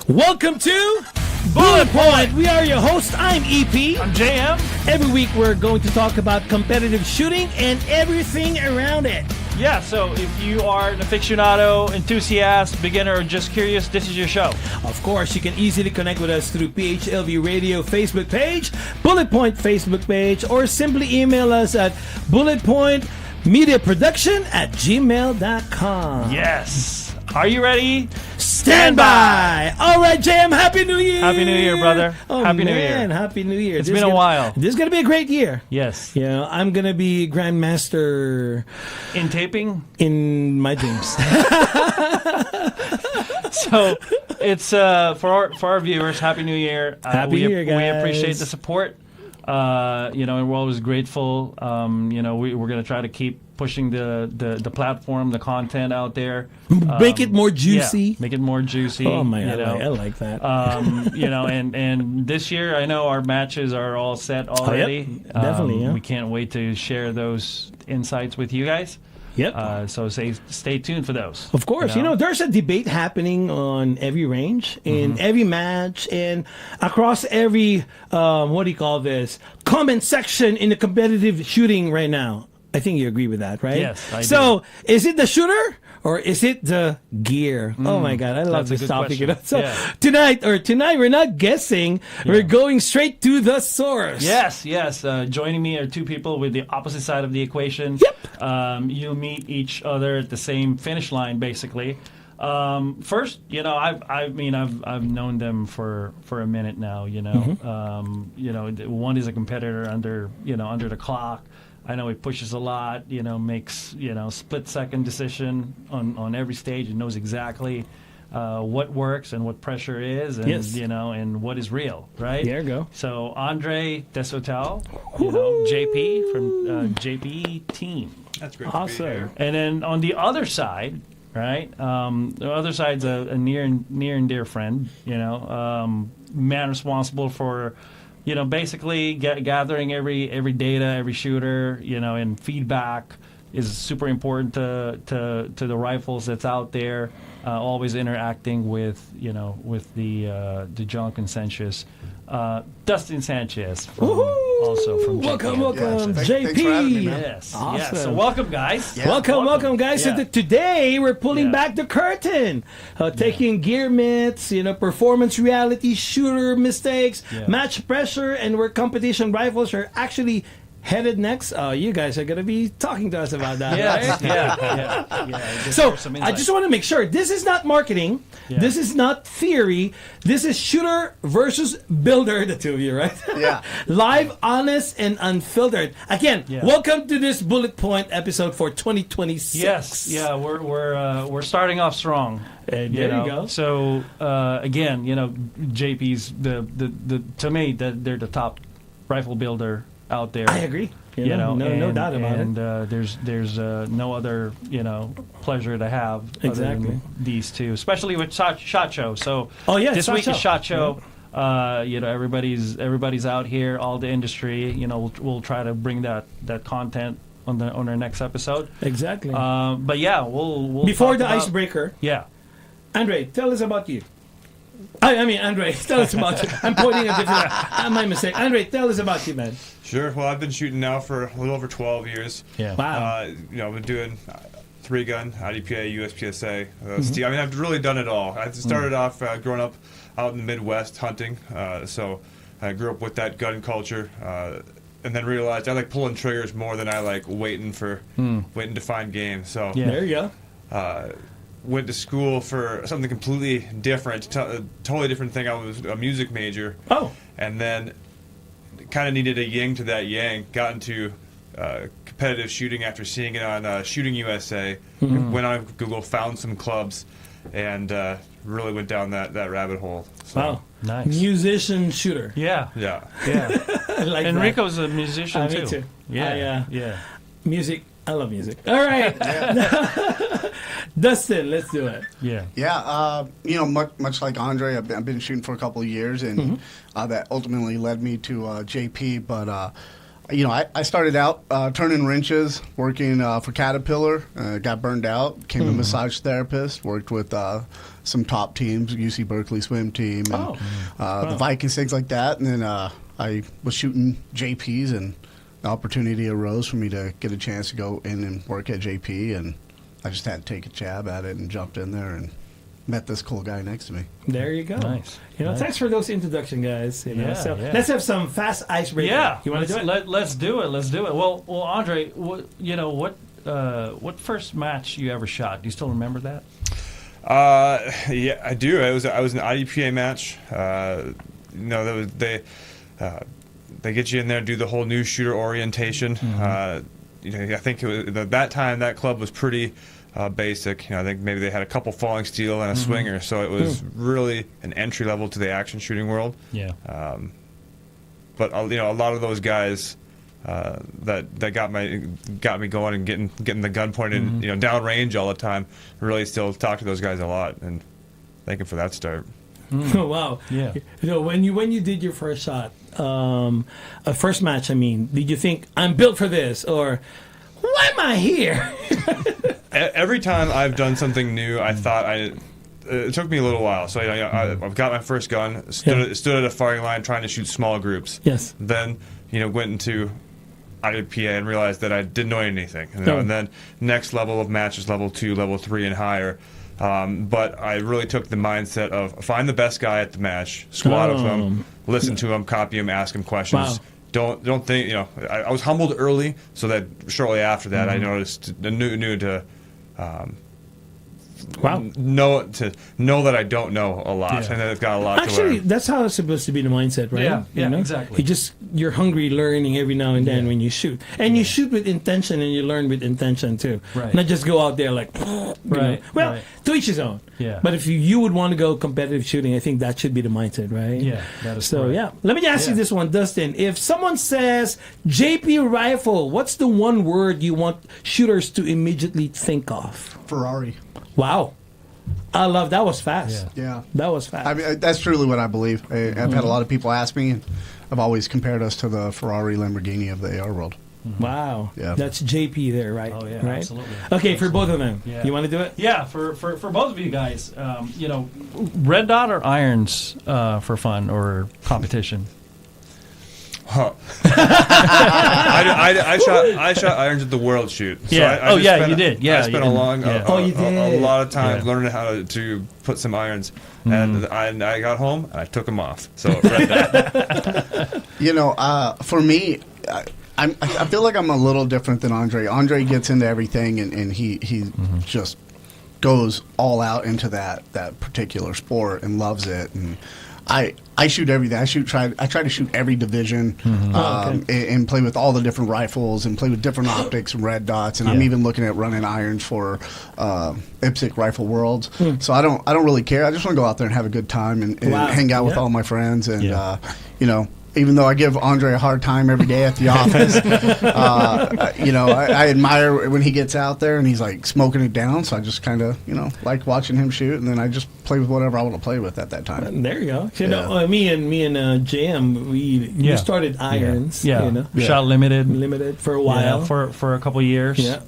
Welcome to Bullet Point. We are your hosts. I'm EP. I'm JM. Every week we're going to talk about competitive shooting and everything around it. Yeah, so if you are an aficionado, enthusiast, beginner, or just curious, this is your show. Of course, you can easily connect with us through PHLV Radio Facebook page, Bullet Point Facebook page, or simply email us at bulletpointmediaproduction@gmail.com. Yes. Are you ready? Stand by! All right, JM, Happy New Year! Happy New Year, brother. Oh, Happy man, New Year. Happy New Year. It's been a while. This is going to be a great year. Yes. Yeah, I'm going to be Grandmaster In taping? in my dreams. So, it's for our viewers, Happy New Year. Happy New Year, guys. We appreciate the support. And we're always grateful. We're going to try to keep pushing the platform, the content out there. Make it more juicy. Yeah, make it more juicy. Oh, my God. I like that. And this year, I know our matches are all set already. Oh, yep. Definitely, yeah. We can't wait to share those insights with you guys. Yep. So stay tuned for those. Of course. There's a debate happening on every range, in every match, and across every, comment section in the competitive shooting right now. I think you agree with that, right? Yes, I do. So, is it the shooter or is it the gear? Oh my God, I love That's a this good topic. question. So Yeah. tonight we're not guessing. Yeah. We're going straight to the source. Yes. Joining me are two people with the opposite side of the equation. Yep. You'll meet each other at the same finish line, basically. First, I've known them for a minute now. One is a competitor under the clock. I know he pushes a lot. Makes split-second decision on every stage. He knows exactly what works and what pressure is, and Yes. and what is real, right? There you go. So Andre Desotel, JP from JP team. That's great. Awesome. To be here. And then on the other side, right? The other side's a near and dear friend. Man responsible for, basically gathering every data, every shooter, and feedback is super important to the rifles that's out there. Always interacting with the Dustin Sanchez. Dustin Sanchez also from JP. Welcome, Yes. JP. Thanks for having me, man. Yes. Awesome. Yes. So welcome, guys. Yeah. Welcome, guys. Yeah. So today we're pulling Yeah. back the curtain, taking gear myths, performance reality, shooter mistakes, Yeah. match pressure, and where competition rifles are actually headed next. You guys are going to be talking to us about that, Yes. right? Yeah. So I just want to make sure this is not marketing. Yeah. This is not theory. This is shooter versus builder, the two of you, right? Yeah. Live, honest, and unfiltered. Again, Yeah. welcome to this Bullet Point episode for 2026. Yes, yeah, we're starting off strong. There you go. So again, JP's the to me they're the top rifle builder out there. I agree. No doubt about and, it. there's no other pleasure to have other Exactly. than these two, especially with SHOT Show. So this SHOT week is Show. SHOT Show. Everybody's out here, all the industry. We'll try to bring that content on our next episode. Exactly. But yeah, we'll Before talk the about- icebreaker, Yeah. Andre, tell us about you. I mean, Andre, tell us about you. I'm pointing a different. My mistake. Andre, tell us about you, man. Sure. Well, I've been shooting now for a little over 12 years. Yeah. Wow. I've been doing 3-gun, IDPA, USPSA. Steel. I mean, I've really done it all. I started off growing up out in the Midwest hunting, so I grew up with that gun culture, and then realized I like pulling triggers more than I like waiting to find game. So Yeah. There you go. went to school for something completely different, totally different thing. I was a music major. Oh. And then kind of needed a yin to that yang. Got into competitive shooting after seeing it on Shooting USA. Went on Google, found some clubs, and really went down that rabbit hole. So, Wow. Nice. Musician shooter. Yeah. yeah. I like that. Enrico's a musician Me too. too. Yeah. Yeah. Music. I love music. All right. Dustin, let's do it. Yeah. Yeah, much like Andre, I've been shooting for a couple of years, and that ultimately led me to JP. But I started out turning wrenches, working for Caterpillar. Got burned out, became a massage therapist, worked with some top teams, UC Berkeley swim team, and the Vikings, things like that. And then I was shooting JPs, and the opportunity arose for me to get a chance to go in and work at JP, and I just had to take a jab at it and jumped in there and met this cool guy next to me. There you go. Nice. Nice. Thanks for those introduction, guys. Let's have some fast icebreaker. Yeah, you want to do it? Let's do it. Let's do it. Well, Andre, what first match you ever shot? Do you still remember that? Yeah, I do. I was an IDPA match. They get you in there, do the whole new shooter orientation. I think it was, at that time that club was pretty basic. I think maybe they had a couple falling steel and a swinger, so it was really an entry level to the action shooting world. Yeah. But a lot of those guys that got me going and getting the gun pointed, down range all the time. Really still talk to those guys a lot and thank them for that start. Oh, wow. Yeah. When you did your first shot, a first match, did you think I'm built for this, or why am I here? Every time I've done something new, I thought it took me a little while. So I've got my first gun, stood at a firing line trying to shoot small groups. Yes. Then went into IDPA and realized that I didn't know anything. And then next level of matches, level 2, level 3, and higher. But I really took the mindset of find the best guy at the match, squat with him, listen to him, copy him, ask him questions. Wow. Don't think I was humbled early, so that shortly after that I noticed knew to know that I don't know a lot, and that I've got a lot to learn. That's how it's supposed to be the mindset, right? Yeah, exactly. You're hungry learning every now and then when you shoot. And you shoot with intention and you learn with intention too. Right. Not just go out there like, right. Well, to each his own. Yeah. But if you would want to go competitive shooting, I think that should be the mindset, right? Yeah, that is so, correct. yeah. Let me ask you this one, Dustin. If someone says JP rifle, what's the one word you want shooters to immediately think of? Ferrari. Wow. I love that. Was fast. Yeah. That was fast. That's truly what I believe. I've had a lot of people ask me, and I've always compared us to the Ferrari Lamborghini of the AR world. Wow. Yeah. That's JP there, right? Oh, yeah, right? absolutely. Okay, for both of them. Yeah. You want to do it? Yeah, for both of you guys, red dot or irons for fun or competition? Huh. I shot irons at the World Shoot. So Yeah. You did. Yeah. I spent a lot of time learning how to put some irons, and I got home and I took them off. So for me, I feel like I'm a little different than Andre. Andre gets into everything, and he just goes all out into that particular sport and loves it. And I shoot everything. I try to shoot every division and play with all the different rifles and play with different optics and red dots. And I'm even looking at running irons for IPSC Rifle Worlds. So I don't really care. I just want to go out there and have a good time and hang out with all my friends. And even though I give Andre a hard time every day at the office, I admire when he gets out there and he's like smoking it down. So I just kind of, like watching him shoot, and then I just play with whatever I want to play with at that time. There you go. Me and JM, we started irons. Yeah. Shot limited for a while. Yeah, for a couple of years. Yeah.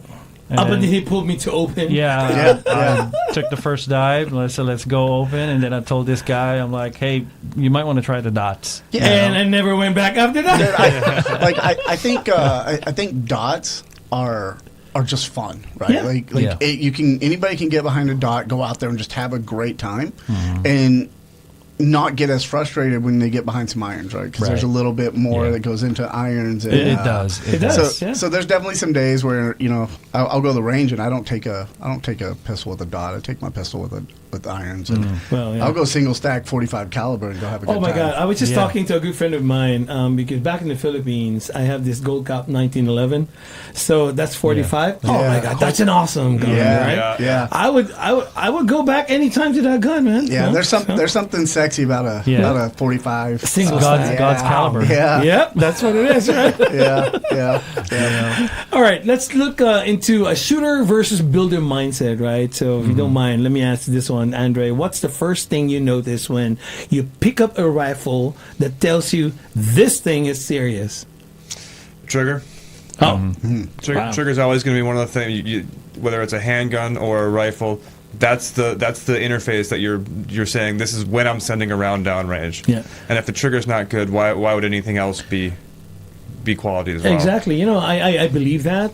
Up until he pulled me to open. I took the first dive. I said, let's go open. And then I told this guy, I'm like, hey, you might want to try the dots. Yeah. And I never went back after that. I think dots are just fun, right? Yeah. Anybody can get behind a dot, go out there and just have a great time. And not get as frustrated when they get behind some irons, right? Because there's a little bit more that goes into irons. And, it does. It does. So there's definitely some days where I'll go to the range and I don't take a pistol with a dot. I take my pistol with irons, and I'll go single stack 45 caliber and go have a good time. Oh my God! I was just talking to a good friend of mine because back in the Philippines, I have this Gold Cup 1911, so that's 45. Oh my God, that's an awesome gun, right? Yeah. I would go back anytime to that gun, man. Yeah, there's something sexy about a 45 single stack. God's caliber. Yeah. Yep, that's what it is, right? Yeah. All right, let's look into a shooter versus builder mindset, right? So if you don't mind, let me ask this one, Andre. What's the first thing you notice when you pick up a rifle that tells you this thing is serious? Trigger. Trigger's always going to be one of the things. Whether it's a handgun or a rifle, that's the interface that you're saying. This is when I'm sending a round downrange. Yeah. And if the trigger's not good, why would anything else be quality as well? Exactly. I believe that.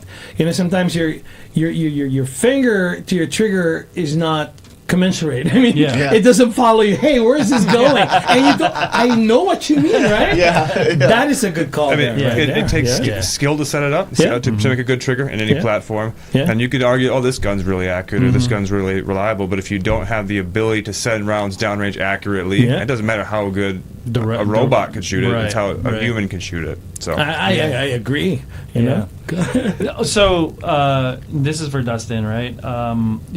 Sometimes your finger to your trigger is not commensurate. I mean, it doesn't follow you. Hey, where is this going? And you go, I know what you mean, right? Yeah. That is a good call. I mean, it takes skill to set it up, to make a good trigger in any platform. Yeah. And you could argue, this gun's really accurate or this gun's really reliable. But if you don't have the ability to send rounds downrange accurately, it doesn't matter how good a robot could shoot it. It's how a human can shoot it. So I agree. You know. So this is for Dustin, right?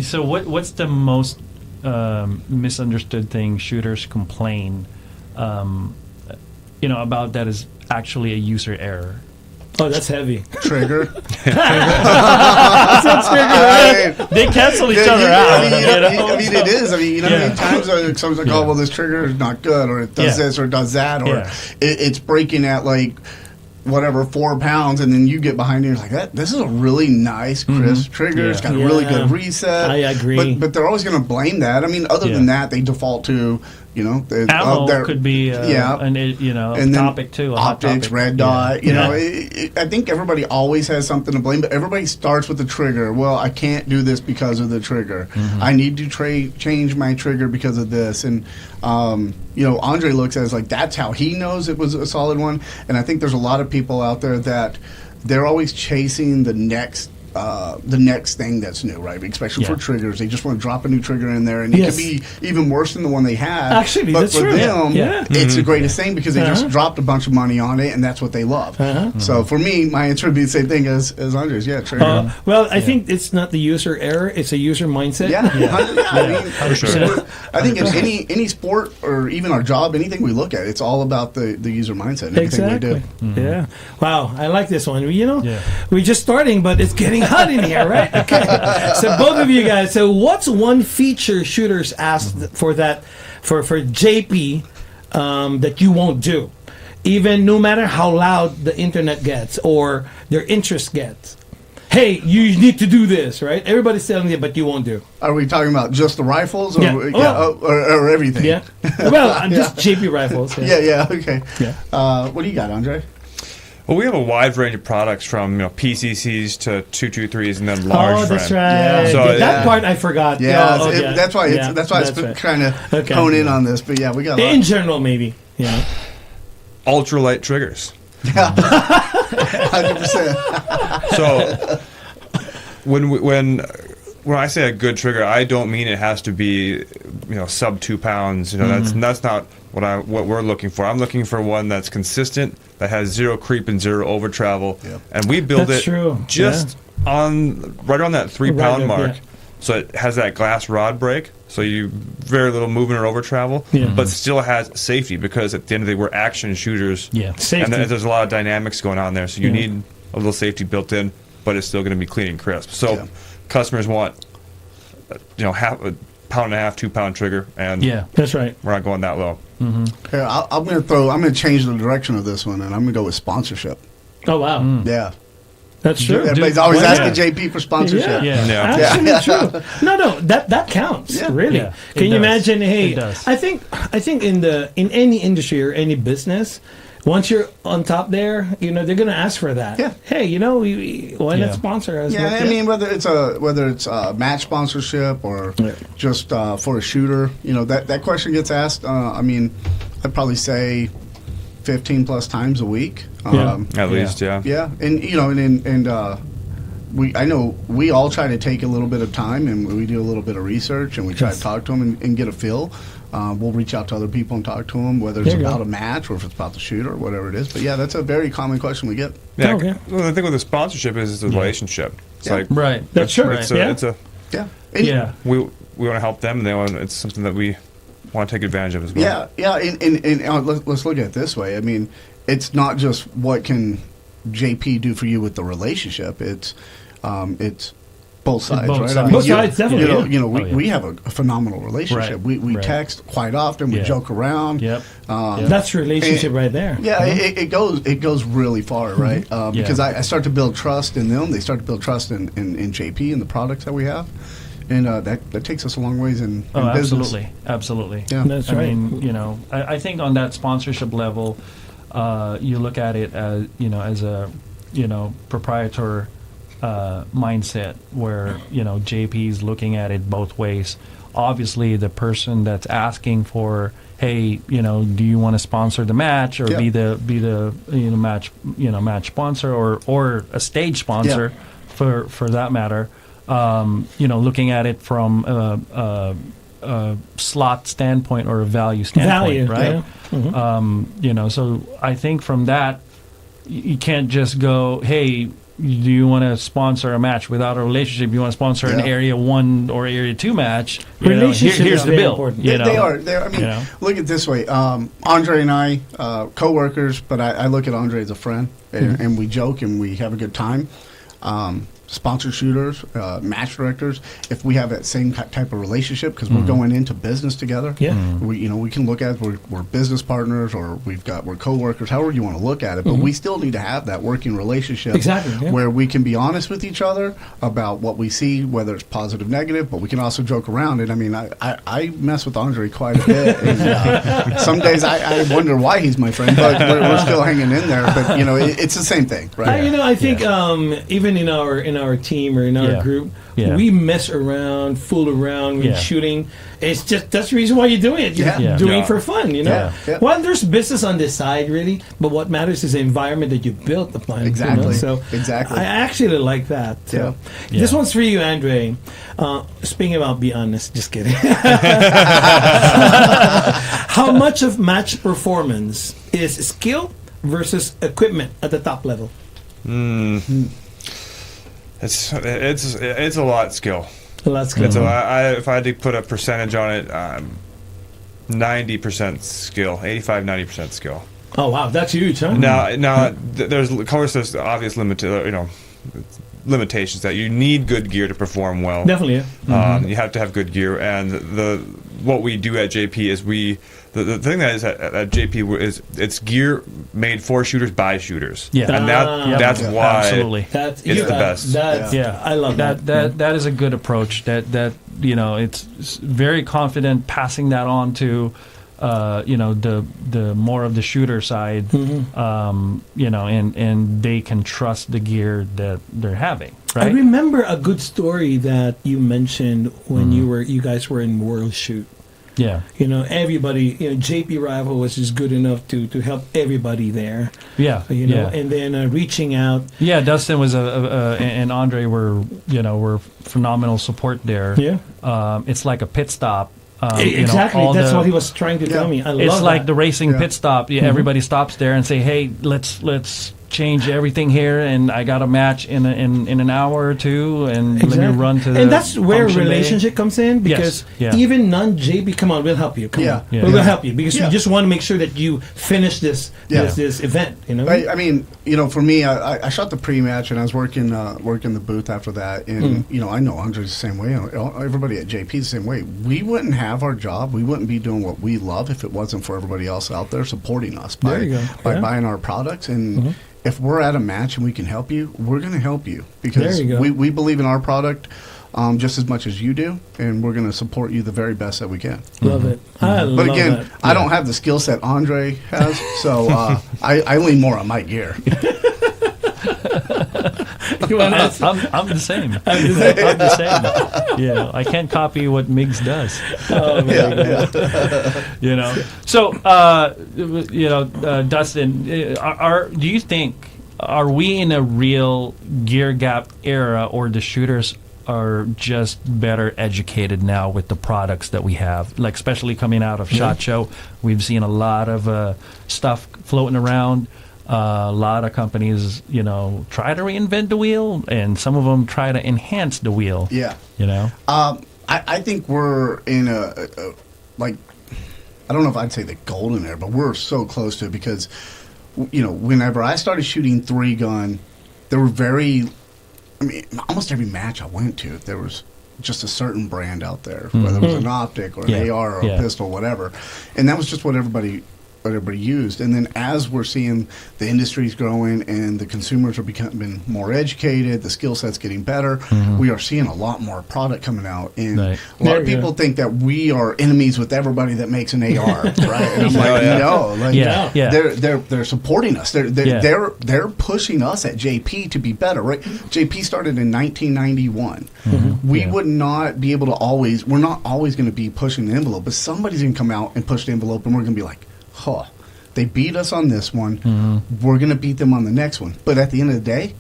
So what's the most misunderstood thing shooters complain, about that is actually a user error? Oh, that's heavy. Trigger. They cancel each other out. I mean, it is. I mean, how many times someone's like, well, this trigger is not good, or it does this or does that, or it's breaking at like whatever 4 pounds, and then you get behind it and you're like, this is a really nice crisp trigger. It's got a really good reset. I agree. But they're always going to blame that. I mean, other than that, they default to ammo could be a topic too. Optics, red dot. I think everybody always has something to blame, but everybody starts with the trigger. Well, I can't do this because of the trigger. I need to change my trigger because of this. And Andre looks at it as like that's how he knows it was a solid one. And I think there's a lot of people out there that they're always chasing the next thing that's new, right? Especially for triggers, they just want to drop a new trigger in there, and it could be even worse than the one they had. Actually, but that's for true. them, it's the greatest thing because they just dropped a bunch of money on it, and that's what they love. So for me, my answer would be the same thing as Andre's. Yeah, trigger. Well, I think it's not the user error; it's a user mindset. I think in any sport or even our job, anything we look at, it's all about the user mindset. And everything we do. Yeah. Wow, I like this one. We're just starting, but it's getting hot in here, right? Okay. So both of you guys. So what's one feature shooters asked for JP that you won't do, even no matter how loud the internet gets or their interest gets? Hey, you need to do this, right? Everybody's telling you, but you won't do. Are we talking about just the rifles or everything? Yeah. Well, I'm just JP rifles. Yeah. Okay. Yeah. What do you got, Andre? Well, we have a wide range of products from PCCs to 223s and then large. Oh, that's frame. right. So that part I forgot. Yeah, that's why I was trying to hone in on this. But yeah, we got in general maybe. Yeah. Ultralight triggers. Yeah, 100%. So when I say a good trigger, I don't mean it has to be sub 2 pounds. That's not what we're looking for. I'm looking for one that's consistent, that has zero creep and zero over travel, and we build that's it true. just right on that 3 pound mark. So it has that glass rod break, so you very little movement or over travel, but still has safety because at the end of the day we're action shooters. Safety. And there's a lot of dynamics going on there, so you need a little safety built in, but it's still going to be clean and crisp. So customers want half a pound and a half, 2 pound trigger, and that's right. We're not going that low. Here, I'm going to change the direction of this one, and I'm going to go with sponsorship. Oh wow! Yeah. That's true. Everybody's always asking JP for sponsorship. Actually, true. No, that counts. Really. Yeah, Can you does. imagine? Hey, it does. I think in any industry or any business, once you're on top there, they're going to ask for that. Yeah. Hey, why not sponsor us? Yeah, I mean whether it's a match sponsorship or just for a shooter, that question gets asked. I mean, I'd probably say 15 plus times a week. At least, yeah. Yeah, and I know we all try to take a little bit of time and we do a little bit of research and we try to talk to them and get a feel. We'll reach out to other people and talk to them, whether it's about a match or if it's about the shooter or whatever it is. But yeah, that's a very common question we get. Yeah, well, the thing with the sponsorship is the relationship. It's like That's true. We want to help them, and it's something that we want to take advantage of as well. Yeah. And let's look at it this way. I mean, it's not just what can JP do for you with the relationship. It's both sides, Both right? sides. I mean, Both sides, definitely. We have a phenomenal relationship. Right. We text quite often. We joke around. Yep. That's relationship right there. Yeah, it goes really far, right? Because I start to build trust in them. They start to build trust in JP and the products that we have. And that takes us a long ways in business. Absolutely. Yeah. That's right. I mean, I think on that sponsorship level, you look at it as, as a, proprietor mindset where, JP's looking at it both ways. Obviously, the person that's asking for, hey, do you want to sponsor the match or be the match sponsor or a stage sponsor for that matter. Looking at it from a slot standpoint or a value standpoint, right? Yeah. Mm-hmm. So I think from that, you can't just go, hey, do you want to sponsor a match without a relationship? You want to sponsor an Area 1 or Area 2 match? Relationship here's is the very bill. important. They are. I mean, look at it this way. Andre and I, co-workers, but I look at Andre as a friend, and we joke and we have a good time. Sponsor shooters, match directors, if we have that same type of relationship, because we're going into business together, we can look at we're business partners or we're co-workers, however you want to look at it, but we still need to have that working relationship where we can be honest with each other about what we see, whether it's positive, negative, but we can also joke around it. I mean, I mess with Andre quite a bit, and some days I wonder why he's my friend, but we're still hanging in there. But it's the same thing, right? I think even in our team or in our group, we mess around, fool around with shooting. It's just that's the reason why you're doing it. You're doing it for fun, Well, there's business on this side, really, but what matters is the environment that you built upon. Exactly. So exactly. I actually like that. So. This one's for you, Andre. Speaking about be honest, just kidding. How much of match performance is skill versus equipment at the top level? It's a lot skill. A lot skill. So if I had to put a percentage on it, 90% skill, 85-90% skill. Oh wow, that's huge, huh? Now there's of course there's obvious limitations that you need good gear to perform well. Definitely, you have to have good gear, and what we do at JP is the thing that is at JP is it's gear made for shooters by shooters. Yeah, and that's why absolutely it's the best. I love that. That is a good approach. That it's very confident passing that on to the more of the shooter side, and they can trust the gear that they're having. Right? I remember a good story that you mentioned when you guys were in World Shoot. Yeah. Everybody, JP Rival was just good enough to help everybody there. Yeah. And then reaching out. Yeah, Dustin was and Andre were phenomenal support there. Yeah. It's like a pit stop. Exactly. That's what he was trying to tell me. I love it's like that. the racing pit stop. Yeah, everybody stops there and say, "Hey, let's change everything here, and I got a match in an hour or two, and let me run to the and that's where function relationship bay." comes in, because even non-JP, come on, we'll help you. Come on. We'll help you, because we just want to make sure that you finish this event. I mean, for me, I shot the pre-match, and I was working the booth after that, and I know Andre's the same way. Everybody at JP is the same way. We wouldn't have our job. We wouldn't be doing what we love if it wasn't for everybody else out there supporting us by buying our products. And if we're at a match and we can help you, we're going to help you, because we believe in our product just as much as you do, and we're going to support you the very best that we can. Love it. But again, I don't have the skill set Andre has, so I lean more on my gear. I'm the same. I'm the same. I can't copy what Miggs does. So Dustin, do you think, are we in a real gear gap era, or the shooters are just better educated now with the products that we have? Like, especially coming out of SHOT Show, we've seen a lot of stuff floating around. A lot of companies, try to reinvent the wheel, and some of them try to enhance the wheel. Yeah. I think we're in a I don't know if I'd say the golden era, but we're so close to it, because, whenever I started shooting 3-gun, there were mean, almost every match I went to, there was just a certain brand out there, whether it was an optic or an AR or a pistol, whatever. And that was just what everybody used. And then as we're seeing the industry's growing and the consumers are becoming more educated, the skill set's getting better, we are seeing a lot more product coming out. And a lot of people think that we are enemies with everybody that makes an AR, right? And I'm like, no, like they're supporting us. They're pushing us at JP to be better, right? JP started in 1991. We would not be able to we're not always going to be pushing the envelope, but somebody's going to come out and push the envelope, and we're going to be like, they beat us on this one. We're going to beat them on the next one. But at the end of the day,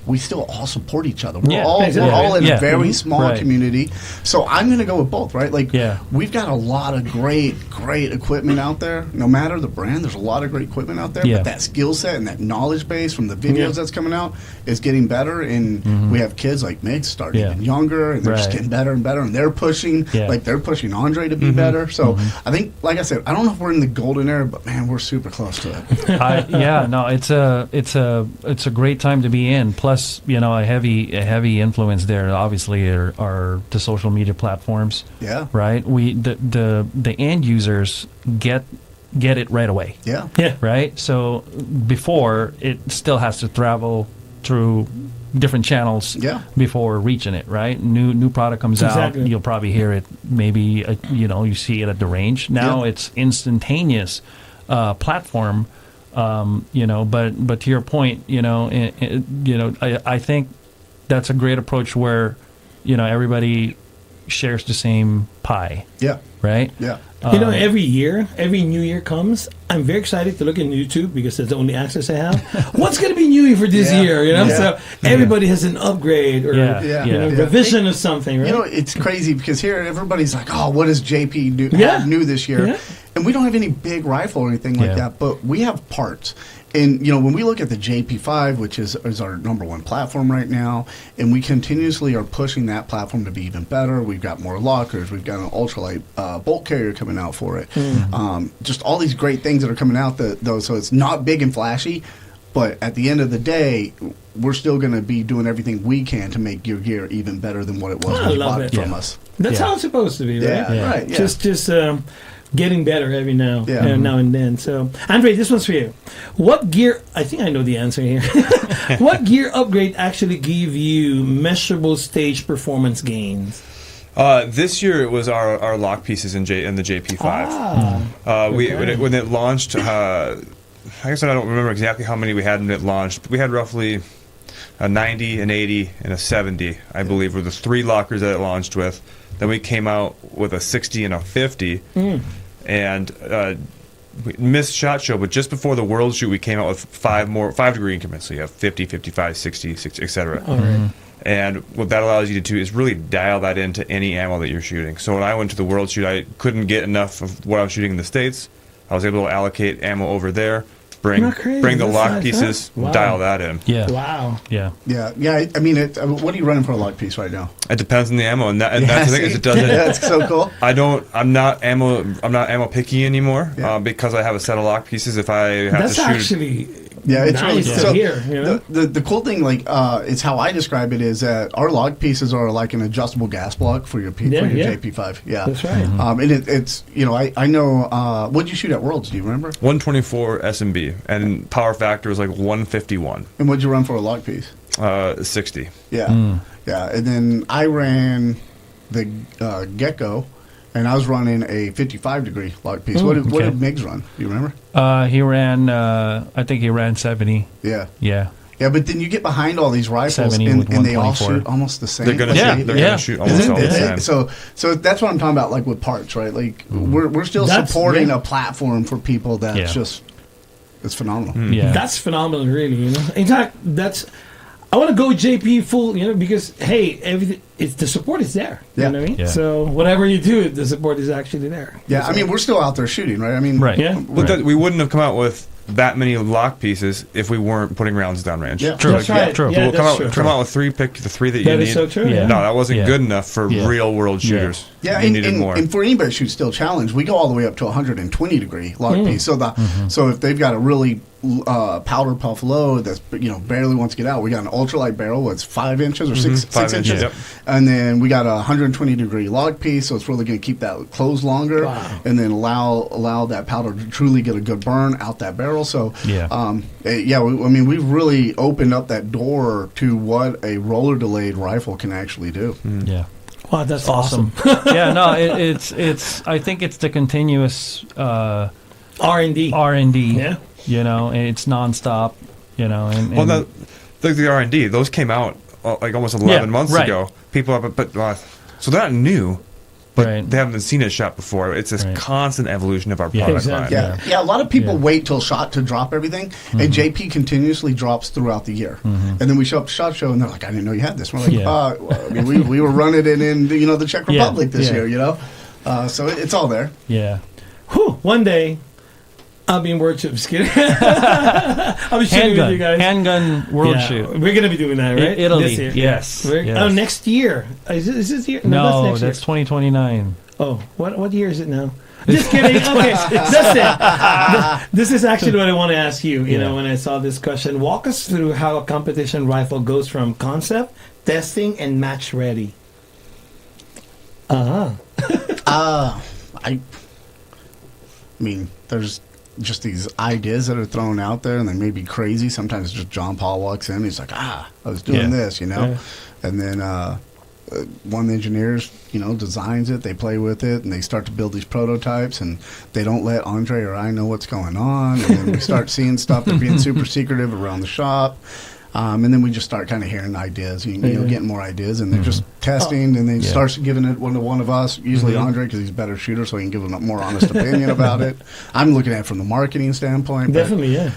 we still all support each other. We're all in a very small community. So I'm going to go with both, right? Like, we've got a lot of great equipment out there. No matter the brand, there's a lot of great equipment out there. But that skill set and that knowledge base from the videos that's coming out is getting better. And we have kids like Mig starting even younger, and they're just getting better and better. And they're pushing, they're pushing Andre to be better. So I think, like I said, I don't know if we're in the golden era, but man, we're super close to it. It's a great time to be in. Plus, a heavy influence there obviously are the social media platforms. Yeah. Right? The end users get it right away. Yeah. Yeah. Right? So before, it still has to travel through different channels before reaching it, right? New product comes out, you'll probably hear it, maybe you see it at the range. Now it's instantaneous platform. But to your point, I think that's a great approach where, everybody shares the same pie. Yeah. Right? Yeah. Every new year comes, I'm very excited to look at YouTube because that's the only access I have. What's going to be new for this year? So everybody has an upgrade or revision of something, right? It's crazy because here everybody's like, oh, what does JP have new this year? Yeah. And we don't have any big rifle or anything like that, but we have parts. And, when we look at the JP5, which is our number one platform right now, and we continuously are pushing that platform to be even better. We've got more lockers. We've got an ultralight bolt carrier coming out for it. Just all these great things that are coming out, though. So it's not big and flashy, but at the end of the day, we're still going to be doing everything we can to make your gear even better than what it was when you bought it from us. That's how it's supposed to be, right? Yeah, right. Yeah. Just getting better every now and then. So, Andre, this one's for you. What gear? I think I know the answer here. What gear upgrade actually gave you measurable stage performance gains? This year it was our lock pieces in the JP5. When it launched, I guess I don't remember exactly how many we had when it launched, but we had roughly a 90, an 80, and a 70, I believe, were the three lockers that it launched with. Then we came out with a 60 and a 50, and we missed SHOT Show, but just before the World Shoot, we came out with 5 degree increments. So you have 50, 55, 60, etc. And what that allows you to do is really dial that into any ammo that you're shooting. So when I went to the World Shoot, I couldn't get enough of what I was shooting in the States. I was able to allocate ammo over there. Bring the lock pieces, dial that in. Yeah. Wow. Yeah. Yeah. I mean, what are you running for a lock piece right now? It depends on the ammo, and that's the thing. Is it doesn't. That's so cool. I'm not ammo picky anymore because I have a set of lock pieces. If I have to shoot, actually. Yeah, it's nice really so here. The cool thing, it's how I describe it, is that our log pieces are like an adjustable gas block for your JP5. Yeah, that's right. And it's I know what'd you shoot at Worlds? Do you remember? 124 SMB, and power factor was like 151. And what'd you run for a log piece? 60. Yeah, yeah. And then I ran the Gecko. And I was running a 55 degree lock piece. What did Miggs run? Do you remember? He ran, I think he ran 70. Yeah. Yeah. Yeah, but then you get behind all these rifles, and they all shoot almost the same. They're going to shoot almost all the same. So that's what I'm talking about, like with parts, right? Like we're still supporting a platform for people that's just, it's phenomenal. Yeah. That's phenomenal, really. In fact, I want to go JP full, because hey, the support is there. You know what I mean? Yeah. So whatever you do, the support is actually there. Yeah, I mean, we're still out there shooting, right? I mean, we wouldn't have come out with that many lock pieces if we weren't putting rounds downrange. Yeah, true. That's right. True. We'll come out with 3, pick the 3 that you need. That is so true. Yeah. No, that wasn't good enough for real world shooters. Yeah, you needed more. And for anybody that shoots still challenge, we go all the way up to 120 degree lock piece. So so if they've got a really powder puff load that's barely wants to get out. We got an ultralight barrel. What's 5 inches or 6 inches? Yep. And then we got a 120-degree log piece, so it's really going to keep that closed longer, and then allow that powder to truly get a good burn out that barrel. So we've really opened up that door to what a roller delayed rifle can actually do. Yeah. Wow, that's awesome. Yeah, no, it's. I think it's the continuous R&D. Yeah. And it's nonstop. The R&D, those came out like almost 11 months ago. People have, so they're not new, but they haven't been seen as shot before. It's this constant evolution of our product line. Yeah. A lot of people wait till SHOT to drop everything, and JP continuously drops throughout the year. And then we show up to SHOT Show, and they're like, "I didn't know you had this." We're like, we were running it in the Czech Republic this year, so it's all there. Yeah. Whew, one day. I'll be in World Shoot. Just kidding. I'll be shooting with you guys. Handgun World Shoot. We're going to be doing that, right? Italy. This year. Yes. Oh, next year. Is this year? No, that's that's 2029. Oh, what year is it now? Just kidding. Okay, that's it. This is actually what I want to ask you. When I saw this question, walk us through how a competition rifle goes from concept, testing, and match ready. I mean, there's just these ideas that are thrown out there, and they may be crazy. Sometimes just John Paul walks in, he's like, I was doing this, and then one of the engineers, designs it, they play with it, and they start to build these prototypes, and they don't let Andre or I know what's going on, and then we start seeing stuff that's being super secretive around the shop. And then we just start kind of hearing ideas, getting more ideas, and they're just testing, and they start giving it one to one of us, usually Andre, because he's a better shooter, so he can give a more honest opinion about it. I'm looking at it from the marketing standpoint. Definitely, a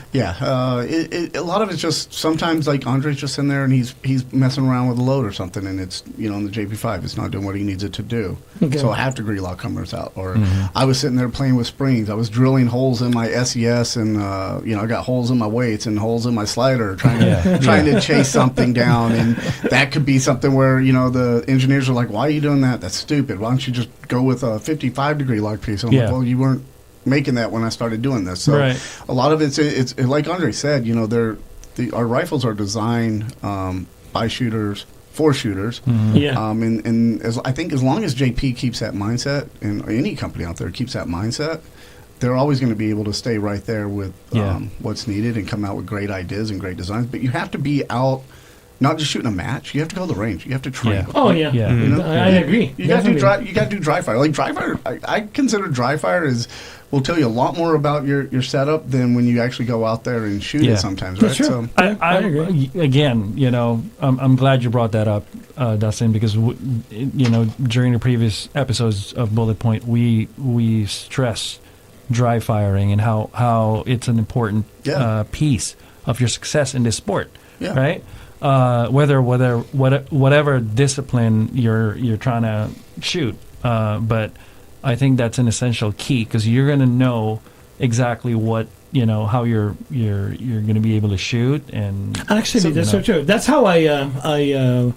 lot of it's just sometimes like Andre's just in there and he's messing around with a load or something, and it's in the JP5, it's not doing what he needs it to do. Okay. So a half degree lock comes out, or I was sitting there playing with springs. I was drilling holes in my SES, and I got holes in my weights and holes in my slider, trying to chase something down, and that could be something where the engineers are like, "Why are you doing that? That's stupid. Why don't you just go with a 55-degree lock piece?" And I'm like, "Well, you weren't making that when I started doing this." So a lot of it's like Andre said, our rifles are designed by shooters for shooters. And I think as long as JP keeps that mindset, and any company out there keeps that mindset, they're always going to be able to stay right there with what's needed and come out with great ideas and great designs. But you have to be out, not just shooting a match. You have to go to the range. You have to train. Yeah. Oh yeah. I agree. You got to do dry fire. Like dry fire, I consider dry fire will tell you a lot more about your setup than when you actually go out there and shoot it sometimes. Right. That's true. So I agree. Again, I'm glad you brought that up, Dustin, because during the previous episodes of Bullet Point, we stress dry firing and how it's an important piece of your success in this sport, right? Whatever discipline you're trying to shoot, but I think that's an essential key, because you're going to know exactly what how you're going to be able to shoot. And actually, that's so true. That's how I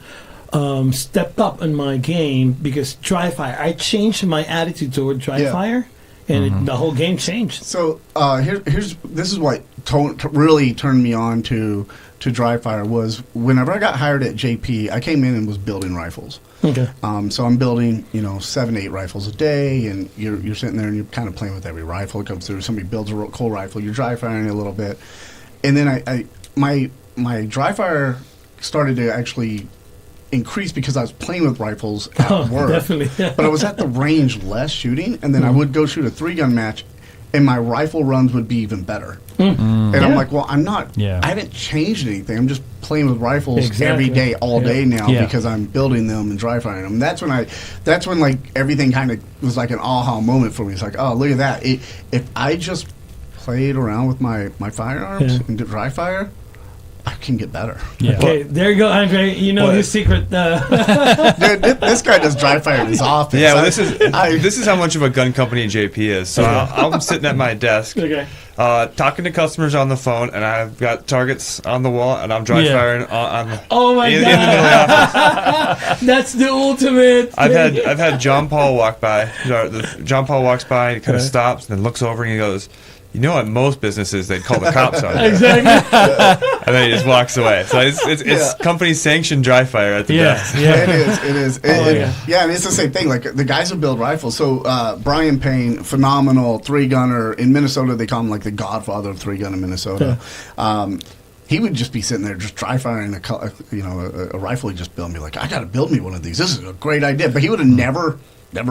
stepped up in my game, because dry fire. I changed my attitude toward dry fire. And the whole game changed. So this is what really turned me on to dry fire was whenever I got hired at JP, I came in and was building rifles. Okay. So I'm building 7-8 rifles a day, and you're sitting there and you're kind of playing with every rifle that comes through. Somebody builds a cool rifle, you're dry firing a little bit, and then my dry fire started to actually increased because I was playing with rifles at work. Definitely. But I was at the range less shooting, and then I would go shoot a 3-gun match, and my rifle runs would be even better. And I'm like, well, I'm not. I haven't changed anything. I'm just playing with rifles every day, all day now, because I'm building them and dry firing them. That's when like everything kind of was like an aha moment for me. It's like, oh, look at that. If I just played around with my firearms and did dry fire, I can get better. Yeah. Okay, there you go, Andre. You know his secret. Dude, this guy does dry fire in his office. Yeah, well, this is how much of a gun company JP is. So I'm sitting at my desk. Okay. Talking to customers on the phone, and I've got targets on the wall, and I'm dry firing on the, Oh my in God. the middle of the office. That's the ultimate. I've had John Paul walk by. John Paul walks by, and he kind of stops and then looks over and he goes, "You know, at most businesses they'd call the cops on you." Exactly. And then he just walks away. So it's company sanctioned dry fire at the best. Yeah, it is. Yeah, and it's the same thing. Like the guys who build rifles. So Brian Payne, phenomenal 3-gunner in Minnesota. They call him like the godfather of 3-gun in Minnesota. He would just be sitting there just dry firing a rifle he just built and be like, "I got to build me one of these. This is a great idea." But he would have never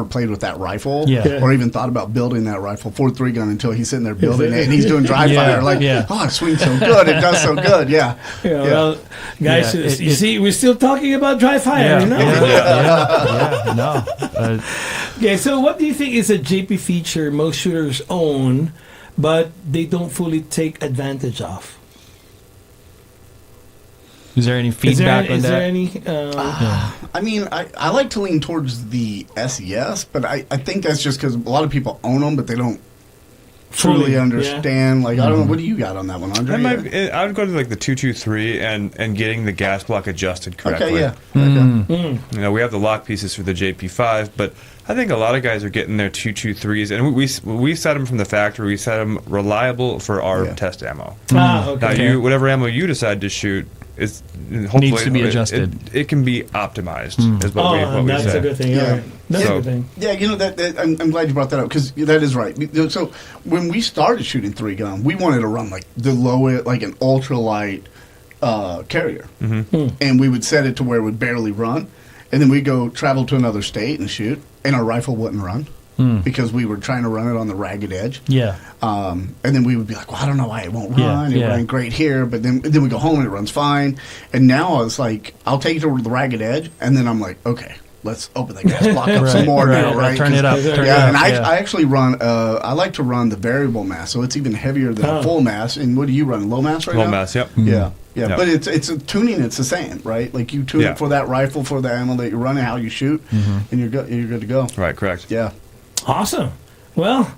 played with that rifle or even thought about building that rifle for 3-gun until he's sitting there building it and he's doing dry fire. Like, oh, it swings so good. It does so good. Yeah. Well, guys, you see, we're still talking about dry fire. You know? Okay, so what do you think is a JP feature most shooters own, but they don't fully take advantage of? Is there any feedback on that? Is there any? I mean, I like to lean towards the SES, but I think that's just because a lot of people own them, but they don't truly understand. Like, I don't know. What do you got on that one, Andre? I would go to like the 223 and getting the gas block adjusted correctly. Okay, yeah. You know, we have the lock pieces for the JP5, but I think a lot of guys are getting their 223s, and we set them from the factory. We set them reliable for our test ammo. Okay. Now, whatever ammo you decide to shoot, hopefully needs to be adjusted. It can be optimized. Is what we that's say. a good thing. Yeah. That's a good thing. Yeah, you know that I'm glad you brought that up because that is right. So when we started shooting 3-gun, we wanted to run like the lowest, like an ultralight carrier, and we would set it to where it would barely run, and then we go travel to another state and shoot, and our rifle wouldn't run. Because we were trying to run it on the ragged edge. And then we would be like, well, I don't know why it won't run. It ran great here, but then we go home and it runs fine. And now it's like, I'll take it to the ragged edge, and then I'm like, okay, let's open the gas block up some more now, right? Turn it up. And I actually run, I like to run the variable mass, so it's even heavier than a full mass. And what do you run, low mass right now? Low mass, yep. Yeah. But it's a tuning. It's the same, right? Like you tune it for that rifle, for the ammo that you're running, how you shoot, and you're good to go. Right, correct. Yeah. Awesome. Well,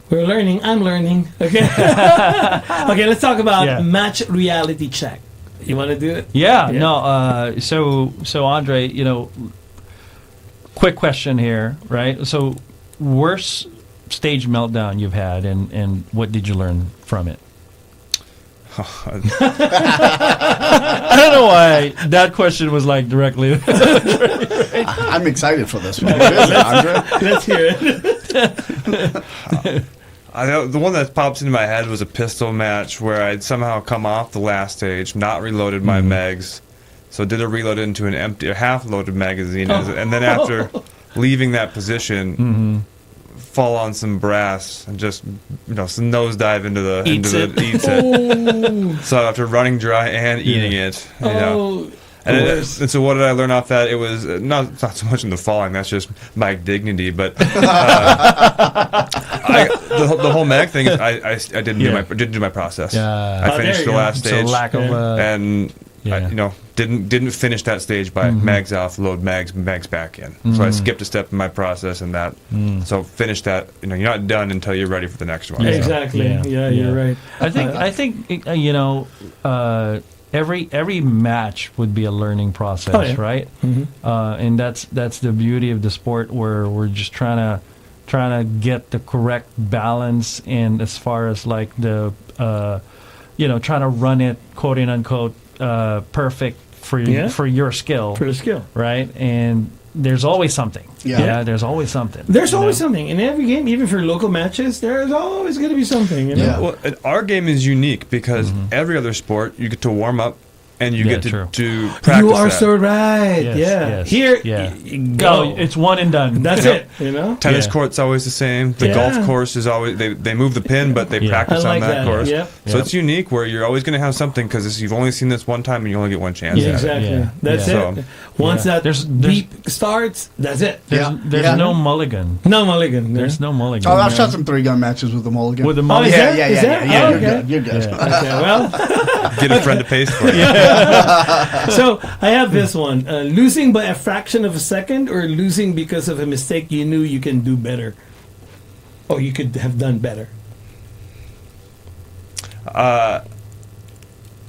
we're learning. I'm learning. Okay. Okay, let's talk about match reality check. You want to do it? No. So Andre, quick question here, right? So, worst stage meltdown you've had, and what did you learn from it? I don't know why that question was like directly. I'm excited for this one. Let's hear it. I know the one that pops into my head was a pistol match where I'd somehow come off the last stage, not reloaded my mags, so did a reload into an empty, a half-loaded magazine, and then after leaving that position. Fall on some brass and just some nosedive into the eats it. So after running dry and eating it, and so what did I learn off that? It was not so much in the falling. That's just my dignity, but the whole mag thing. I didn't do my process. I finished the last stage, so lack of and. Didn't finish that stage by mags off, load mags back in. So I skipped a step in my process, and that. So finish that. You're not done until you're ready for the next one. Exactly. You're right. I think every match would be a learning process, right? And that's the beauty of the sport, where we're just trying to get the correct balance, and as far as like the trying to run it, quote unquote, perfect for your skill. For the skill. Right? And there's always something. There's always something. There's always something. In every game, even for local matches, there's always going to be something. Well, our game is unique because every other sport, you get to warm up and you get to practice. You are so right. Yes. Here, go. It's one and done. That's it. Tennis court's always the same. The golf course is always they move the pin, but they practice on that course. So it's unique where you're always going to have something because you've only seen this one time and you only get one chance. Exactly. That's it. Once that beep starts, that's it. There's no mulligan. No mulligan. There's no mulligan. Oh, I've shot some 3-gun matches with the mulligan. With the mulligan. Yeah. You're good. Okay. Well, get a friend to pace for it. So I have this one: losing by a fraction of a second, or losing because of a mistake you knew you can do better, or you could have done better.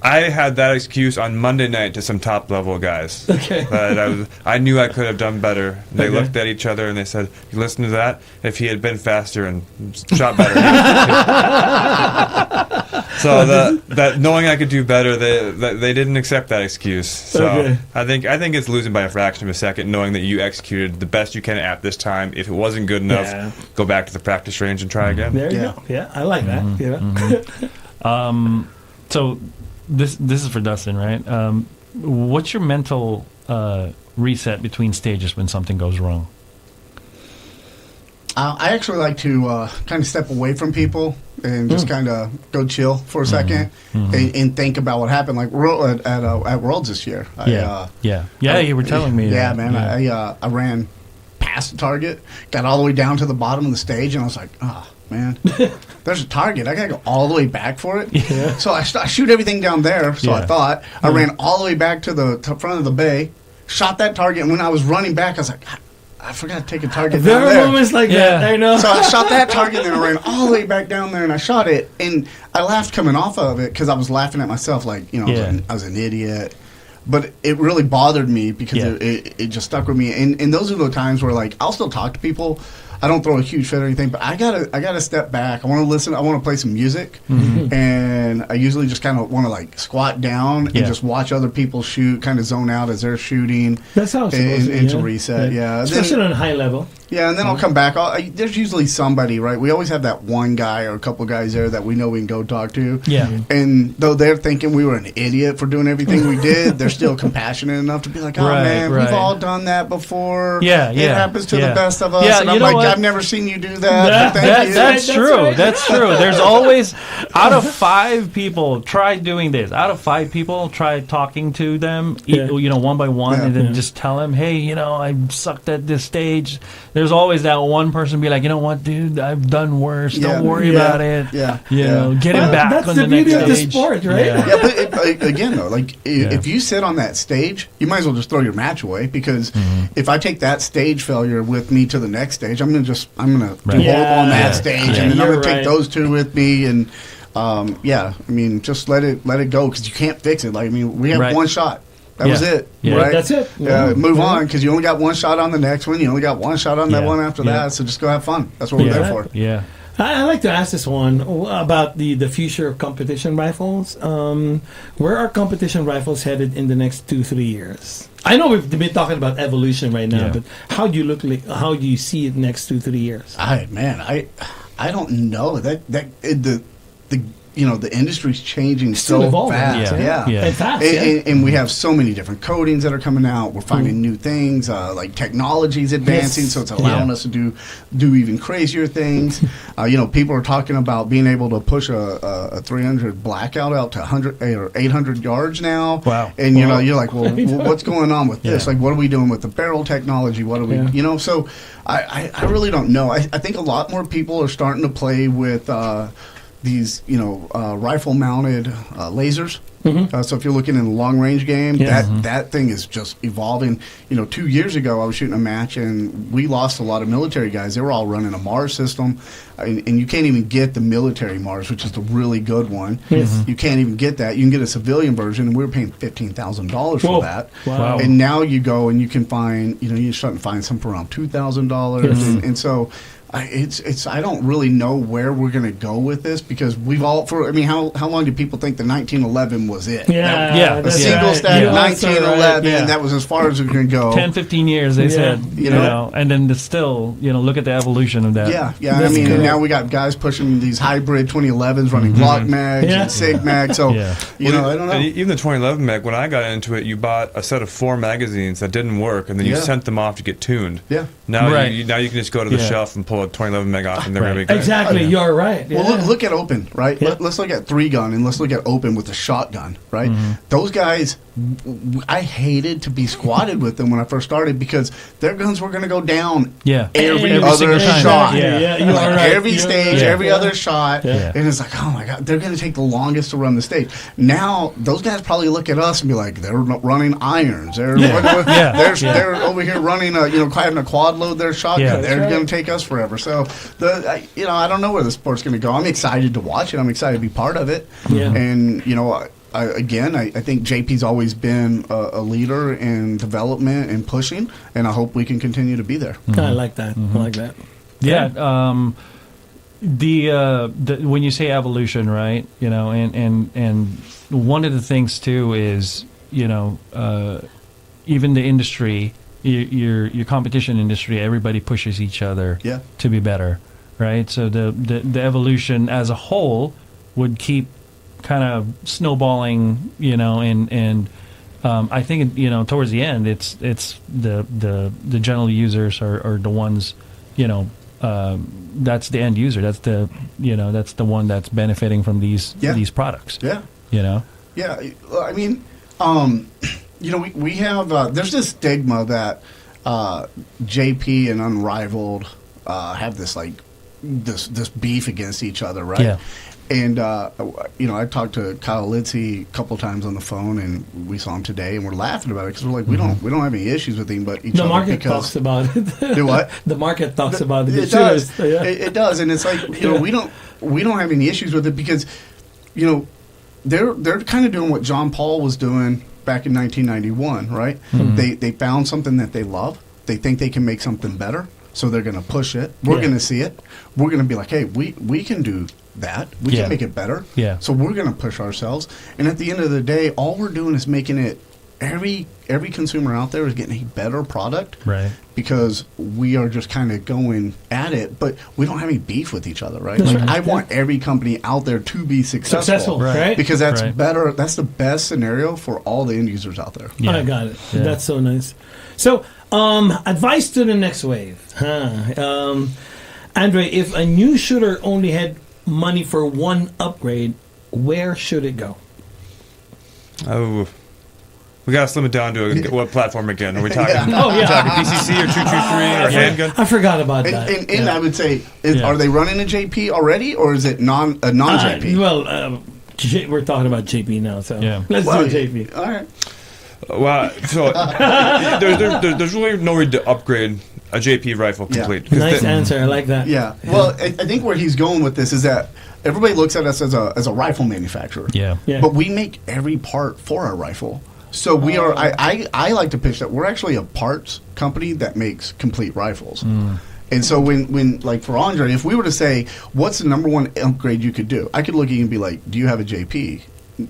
I had that excuse on Monday night to some top-level guys. Okay. That I knew I could have done better. They Okay. looked at each other and they said, "You listen to that? If he had been faster and shot better." So that knowing I could do better, they didn't accept that excuse. So Okay. I think it's losing by a fraction of a second, knowing that you executed the best you can at this time. If it wasn't good enough, Yeah. go back to the practice range and try again. There you Yeah. go. Yeah, I like that. So this is for Dustin, right? What's your mental reset between stages when something goes wrong? I actually like to kind of step away from people and just kind of go chill for a second and think about what happened. Like at Worlds this year. You were telling me. Yeah, that. man. Yeah. I ran past the target, got all the way down to the bottom of the stage, and I was like, oh, man, there's a target. I got to go all the way back for it. Yeah. So I shoot everything down there, so I Yeah. thought. I ran all the way back to the front of the bay, shot that target, and when I was running back, I was like, I forgot to take a target There down are there. moments like that. I know. So I shot that target, then I ran all the way back down there, and I shot it. And I laughed coming off of it because I was laughing at myself, like, I was an idiot. But it really bothered me because it just stuck with me. And those are the times where, like, I'll still talk to people. I don't throw a huge fit or anything, but I gotta step back. I want to listen. I want to play some music, and I usually just kind of want to like squat down and just watch other people shoot, kind of zone out as they're shooting. That's how it's supposed to be, and to reset. Yeah, especially on a high level. Yeah, and then I'll come back. There's usually somebody, right? We always have that one guy or a couple guys there that we know we can go talk to. Yeah. And though they're thinking we were an idiot for doing everything we did, they're still compassionate enough to be like, oh, man, we've all done that before. Yeah, It happens to the best of us. Yeah, and I'm like, I've never seen you do that. But thank you. That's true. right. That's true. There's always, out of 5 people, try doing this. Out of 5 people, try talking to them, one by one, and then just tell them, hey, I sucked at this stage. There's always that one person be like, you know what, dude, I've done worse. Don't worry about it. Get him back that's on the the next beauty of the stage. sport, right? Yeah, but again, though, like if you sit on that stage, you might as well just throw your match away because if I take that stage failure with me to the next stage, I'm gonna do horrible on that stage, and then I'm gonna take those 2 with me, and just let it go because you can't fix it. Like we have one shot. That was it, right? That's it. Move on because you only got one shot on the next one. You only got one shot on that one after that. So just go have fun. That's what we're there for. Yeah. I like to ask this one about the future of competition rifles. Where are competition rifles headed in the next 2-3 years? I know we've been talking about evolution right now, but how do you see it next 2-3 years? I don't know the industry's changing Still so evolving, fast. and fast. And we have so many different coatings that are coming out. We're finding new things. Like technology's advancing, so it's allowing us to do even crazier things. People are talking about being able to push a 300 blackout out to 100 or 800 yards now. Wow. And you're like, well, what's going on with this? Like, what are we doing with the barrel technology? What are we, So I really don't know. I think a lot more people are starting to play with these, rifle-mounted lasers. So if you're looking in a long-range game, that thing is just evolving. 2 years ago, I was shooting a match, and we lost a lot of military guys. They were all running a Mars system, and you can't even get the military Mars, which is the really good one. You can't even get that. You can get a civilian version, and we were paying $15,000 for that. Wow. And now you go and you can find, you're starting to find some for around $2,000. And so I don't really know where we're going to go with this because how long do people think the 1911 was it? A single stack 1911, that was as far as we can go. 10-15 years, they said, and then still, look at the evolution of that. And now we got guys pushing these hybrid 2011s running Glock mags and Sig mags. So, I don't know. Even the 2011 mag, when I got into it, you bought a set of 4 magazines that didn't work, and then you sent them off to get tuned. Yeah. Now you can just go to the shelf and pull a 2011 mag off, and they're going to be good. Exactly, you're right. Well, look at open, right? Let's look at 3-gun, and let's look at open with the shotgun, right? Those guys I hated to be squatted with them when I first started because their guns were going to go down every other shot. Every stage, every other shot. Yeah. And it's like, oh my God, they're going to take the longest to run the stage. Now, those guys probably look at us and be like, they're running irons. They're over here running, having a quad load their shotgun. Yeah, they're going to take us forever. So, I don't know where the sport's going to go. I'm excited to watch it. I'm excited to be part of it. Yeah. And, I think JP's always been a leader in development and pushing, and I hope we can continue to be there. Mm-hmm. I like that. I like that. Yeah. When you say evolution, right? And one of the things too is even the industry, your competition industry, everybody pushes each other to be better, right? So the evolution as a whole would keep kind of snowballing, and I think towards the end, it's the general users are the ones, that's the end user. That's the one that's benefiting from these products. Yeah. Yeah. I mean, we have there's this stigma that JP and Unrivaled have this this beef against each other, right? Yeah. And, I talked to Kyle Litzy a couple times on the phone, and we saw him today, and we're laughing about it because we're like, we don't have any issues with him, but each other. The market talks about it. Do what? The market talks about it. It does. Yeah. It does, and it's like, we don't have any issues with it because, they're kind of doing what John Paul was doing back in 1991, right? Mm-hmm. They found something that they love. They think they can make something better, so they're going to push it. We're going to see it. We're going to be like, hey, we can do that. We can make it better. Yeah. So we're going to push ourselves. And at the end of the day, all we're doing is making it, every consumer out there is getting a better product. Right. Because we are just kind of going at it, but we don't have any beef with each other, right? That's right. I want every company out there to be successful. Right. Because that's better. That's the best scenario for all the end users out there. Yeah. I got it. Yeah. That's so nice. So, advice to the next wave. Andre, if a new shooter only had money for one upgrade, where should it go? Oh, we got to slim it down to what platform again? Are we talking? Talking PCC or 223 or handgun? I forgot about that. And I would say, are they running a JP already, or is it non-JP? We're talking about JP now, so let's do a JP. All right. Well, so there's really no way to upgrade a JP rifle complete. Nice answer. I like that. Yeah. Well, I think where he's going with this is that everybody looks at us as a rifle manufacturer. Yeah. But we make every part for our rifle. So we are. I like to pitch that we're actually a parts company that makes complete rifles. And so when like for Andre, if we were to say, what's the number one upgrade you could do? I could look at you and be like, do you have a JP?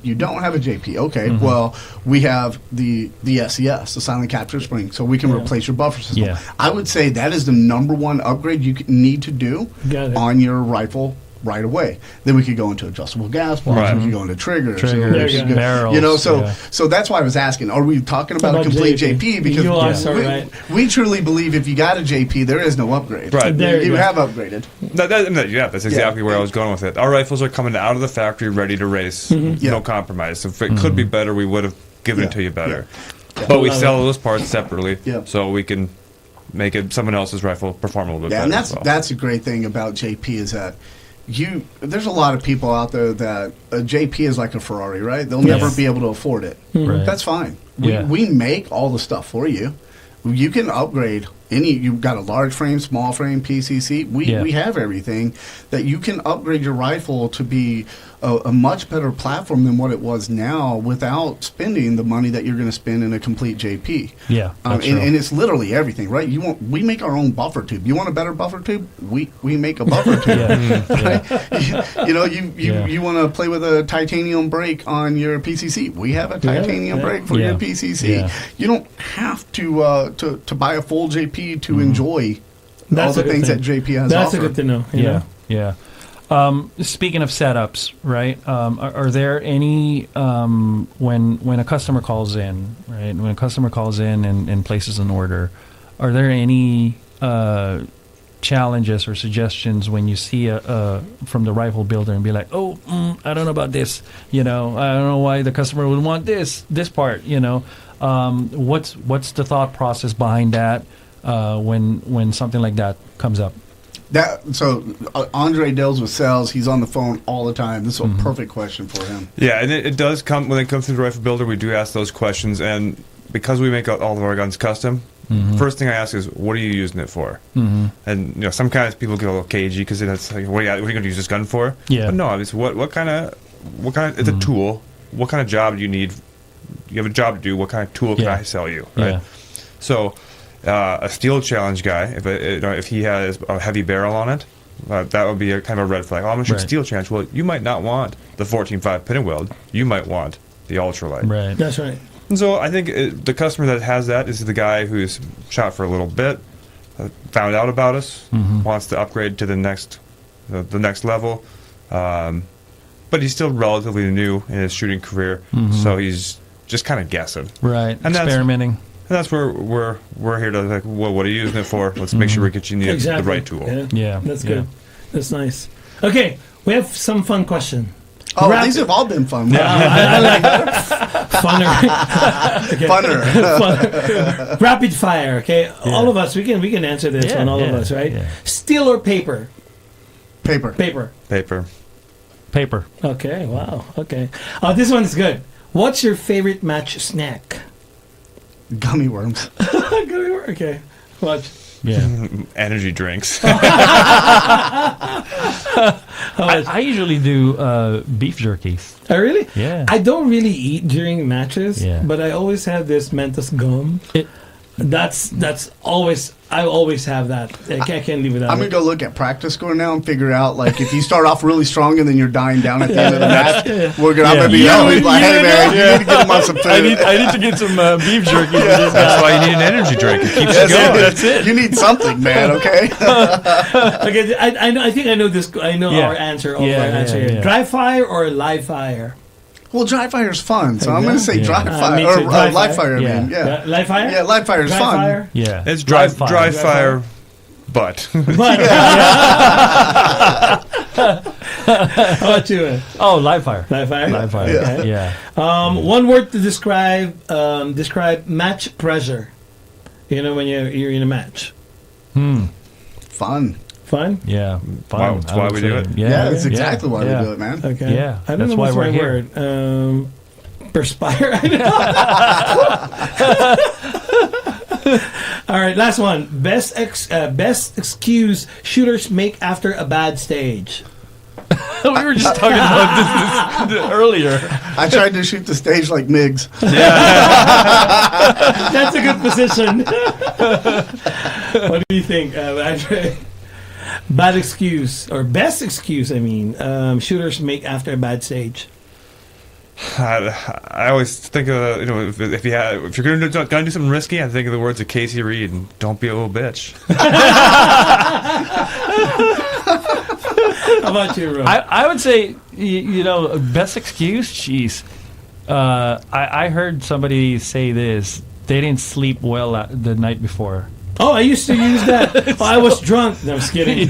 You don't have a JP. Okay, well, we have the SES, the silent capture spring, so we can replace your buffer system. Yeah. I would say that is the number one upgrade you need to do on your rifle right away. Then we could go into adjustable gas blocks. We could go into triggers, barrels. So that's why I was asking: are we talking about a complete JP? Because we truly believe if you got a JP, there is no upgrade. Right, you have upgraded. That's exactly where I was going with it. Our rifles are coming out of the factory ready to race, no compromise. If it could be better, we would have given it to you better. But we sell those parts separately, so we can make someone else's rifle perform a little bit better. And that's a great thing about JP is that. There's a lot of people out there that a JP is like a Ferrari, right? They'll never be able to afford it. Right. That's fine. We make all the stuff for you. You can upgrade you've got a large frame, small frame, PCC. We have everything that you can upgrade your rifle to be a much better platform than what it was now without spending the money that you're going to spend in a complete JP. Yeah, and it's literally everything, right? We make our own buffer tube. You want a better buffer tube? We make a buffer tube. Right? You want to play with a titanium brake on your PCC? We have a titanium brake for your PCC. Yeah. You don't have to buy a full JP to enjoy all the things that JP has. That's a good to know. Yeah. Speaking of setups, right? Are there any when a customer calls in, right? When a customer calls in and places an order, are there any challenges or suggestions when you see from the rifle builder and be like, I don't know about this, I don't know why the customer would want this part, what's the thought process behind that when something like that comes up? Andre deals with sales. He's on the phone all the time. This is a perfect question for him. Yeah, and it does come when it comes to the rifle builder. We do ask those questions, and because we make all of our guns custom, first thing I ask is, what are you using it for? And sometimes people get a little cagey because it's like, what are you going to use this gun for? Yeah. But no, it's what kind of it's a tool. What kind of job do you need? You have a job to do. What kind of tool can I sell you? Right. Yeah. So. A steel challenge guy, if he has a heavy barrel on it, that would be a kind of a red flag. I'm going to shoot steel challenge. Well, you might not want the 14.5 pin and weld. You might want the ultralight. Right. That's right. And so I think the customer that has that is the guy who's shot for a little bit, found out about us, wants to upgrade to the next level, but he's still relatively new in his shooting career, so he's just kind of guessing. Right. And experimenting. And that's where we're here to what are you using it for? Let's make sure we get you the right tool. Yeah. That's good. That's nice. Okay, we have some fun question. These have all been fun. I like funner. Funner. Rapid fire. Okay, all of us we can answer this one. All of us, right? Yeah. Steel or paper? Paper. Paper. Okay. Wow. Okay. This one is good. What's your favorite match snack? Gummy worms. Okay. Watch. Yeah. Energy drinks. I usually do beef jerkies. Oh, really? Yeah. I don't really eat during matches, but I always have this Mentos gum. That's always. I always have that. I can't live without it. I'm going to go look at practice score now and figure out, like, if you start off really strong and then you're dying down at the end of the match, I'm going to be yelling, like, hey, man, you need to get him on some food. I need to get some beef jerky. That's why you need an energy drink. It keeps you going. That's it. You need something, man, okay? Okay, I think I know this. I know our answer. Our answer here. Yeah. Dry fire or live fire? Well, dry fire is fun, so I'm going to say dry Me fire. too. Or Dry live fire. fire, I mean. Yeah. Live fire? Yeah, live fire is Dry fun. fire? Yeah. It's dry fire, but. But, how about you? Live fire. Live fire? Live fire. Okay. Yeah. One word to describe match pressure. When you're in a match. Fun. Fun? Yeah. Fun. That's why we do it. Yeah, that's exactly why we do it, man. Okay. Yeah. I don't That's know why what's we're my here. word. Perspire. I don't know. All right, last one. Best excuse shooters make after a bad stage. We were just talking about this earlier. I tried to shoot the stage like Miggs. That's a good position. What do you think, Andre? Bad excuse, or best excuse, shooters make after a bad stage. I always think of if you're gonna do something risky, I think of the words of Casey Reed and don't be a little bitch. How about you, Ron? I would say best excuse. Jeez, I heard somebody say this. They didn't sleep well the night before. Oh, I used to use that. I was drunk. No, I'm just kidding.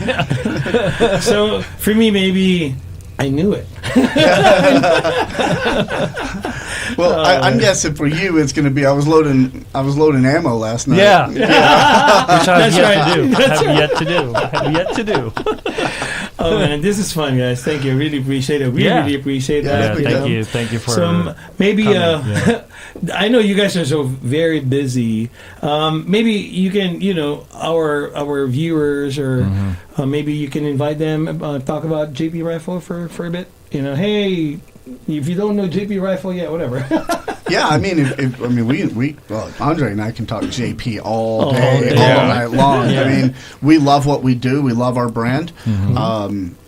So for me, maybe I knew it. Well, I'm guessing for you, it's going to be I was loading ammo last night. Yeah. Which I have yet to do. Oh man, this is fun, guys. Thank you. I really appreciate it. We really appreciate that. Thank you for. So maybe I know you guys are so very busy. Maybe you can, our viewers, or maybe you can invite them talk about JP Rifle for a bit. Hey, if you don't know JP Rifle yet, whatever. Yeah, we Andre and I can talk JP all day, all night long. Yeah. I mean, we love what we do. We love our brand.